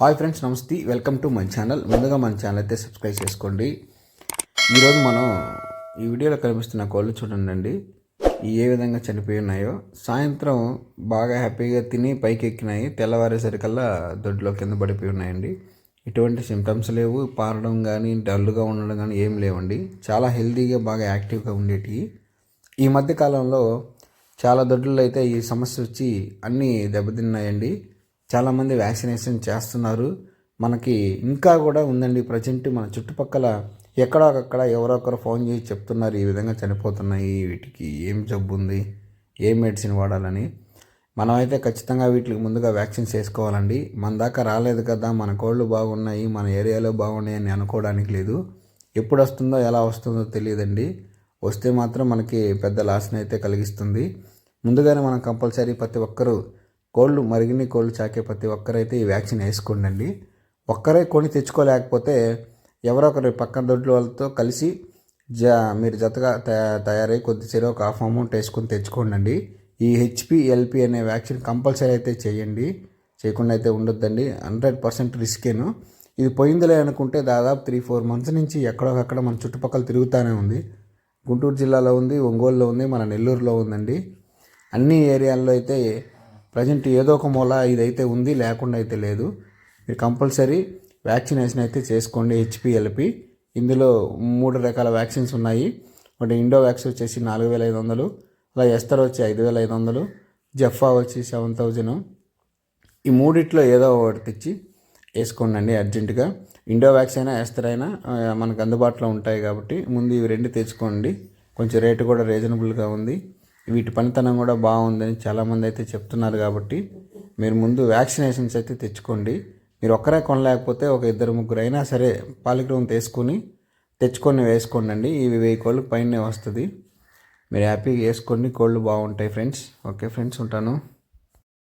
Hi friends, నమస్తే. Welcome to my channel. ముందుగా మన ఛానల్ అయితే సబ్స్క్రైబ్ చేసుకోండి. ఈరోజు మనం ఈ వీడియోలో కనిపిస్తున్న కోళ్ళు చూడండి, ఏ విధంగా చనిపోయి ఉన్నాయో. సాయంత్రం బాగా హ్యాపీగా తిని పైకి ఎక్కినాయి, తెల్లవారేసరికల్లా దొడ్లో కింద పడిపోయి ఉన్నాయండి. ఎటువంటి సిమ్టమ్స్ లేవు, పారడం కానీ డల్గా ఉండడం కానీ ఏం లేవండి. చాలా హెల్తీగా బాగా యాక్టివ్గా ఉండేటివి. ఈ మధ్య కాలంలో చాలా దొడ్లలో అయితే ఈ సమస్య వచ్చి అన్నీ దెబ్బతిన్నాయండి. చాలామంది వ్యాక్సినేషన్ చేస్తున్నారు. మనకి ఇంకా కూడా ఉందండి. ప్రజెంట్ మన చుట్టుపక్కల ఎక్కడో అక్కడ ఎవరో ఒకరు ఫోన్ చేసి చెప్తున్నారు ఈ విధంగా చనిపోతున్నాయి, వీటికి ఏం జబ్బు ఉంది, ఏం మెడిసిన్ వాడాలని. మనమైతే ఖచ్చితంగా వీటికి ముందుగా వ్యాక్సిన్స్ వేసుకోవాలండి. మన దాకా రాలేదు కదా, మన కోళ్ళు బాగున్నాయి, మన ఏరియాలో బాగున్నాయి అని అనుకోవడానికి లేదు. ఎప్పుడు వస్తుందో ఎలా వస్తుందో తెలియదండి. వస్తే మాత్రం మనకి పెద్ద లాస్ని అయితే కలిగిస్తుంది. ముందుగానే మనం కంపల్సరీ ప్రతి ఒక్కరూ కోళ్ళు మరిగిన కోళ్ళు చాకే ప్రతి ఒక్కరైతే ఈ వ్యాక్సిన్ వేసుకోండి. ఒక్కరే కొని తెచ్చుకోలేకపోతే ఎవరో ఒకరి పక్కన దొడ్ల వాళ్ళతో కలిసి మీరు జతగా తయారై కొద్దిసేపు ఒక హాఫ్ అమౌంట్ వేసుకొని తెచ్చుకోండి. ఈ HPLP అనే వ్యాక్సిన్ కంపల్సరీ అయితే చేయండి. చేయకుండా అయితే ఉండొద్దండి. 100% రిస్కేను. ఇది పోయిందిలే అనుకుంటే దాదాపు 3-4 మంత్స్ నుంచి ఎక్కడొకక్కడ మన చుట్టుపక్కల తిరుగుతూనే ఉంది. గుంటూరు జిల్లాలో ఉంది, ఒంగోలులో ఉంది, మన నెల్లూరులో ఉందండి. అన్ని ఏరియాల్లో అయితే ప్రజెంట్ ఏదో ఒక మూల ఇదైతే ఉంది, లేకుండా అయితే లేదు. మీరు కంపల్సరీ వ్యాక్సినేషన్ అయితే చేసుకోండి. HPLP ఇందులో 3 రకాల వ్యాక్సిన్స్ ఉన్నాయి. ఒకటి ఇండో వ్యాక్సిన్ వచ్చేసి 4,500, అలా ఎస్తర్ వచ్చి 5,500, జెఫా వచ్చి 7,000. ఈ మూడిట్లో ఏదో ఒకటి తెచ్చి వేసుకోండి అర్జెంటుగా. ఇండో వ్యాక్సిన్ అయినా ఎస్తర్ అయినా మనకు అందుబాటులో ఉంటాయి కాబట్టి ముందు ఇవి 2 తెచ్చుకోండి. కొంచెం రేటు కూడా రీజనబుల్గా ఉంది. వీటి పనితనం కూడా బాగుందని చాలామంది అయితే చెప్తున్నారు కాబట్టి మీరు ముందు వ్యాక్సినేషన్స్ అయితే తెచ్చుకోండి. మీరు ఒక్కరే కొనలేకపోతే ఒక 2-3 అయినా సరే పాలిగ్రామ్ తెచ్చుకొని వేసుకోండి. ఇవి 1000 కోళ్ళకి పైనే వస్తుంది. మీరు హ్యాపీగా వేసుకోండి, కోళ్ళు బాగుంటాయి ఫ్రెండ్స్. ఓకే ఫ్రెండ్స్, ఉంటాను.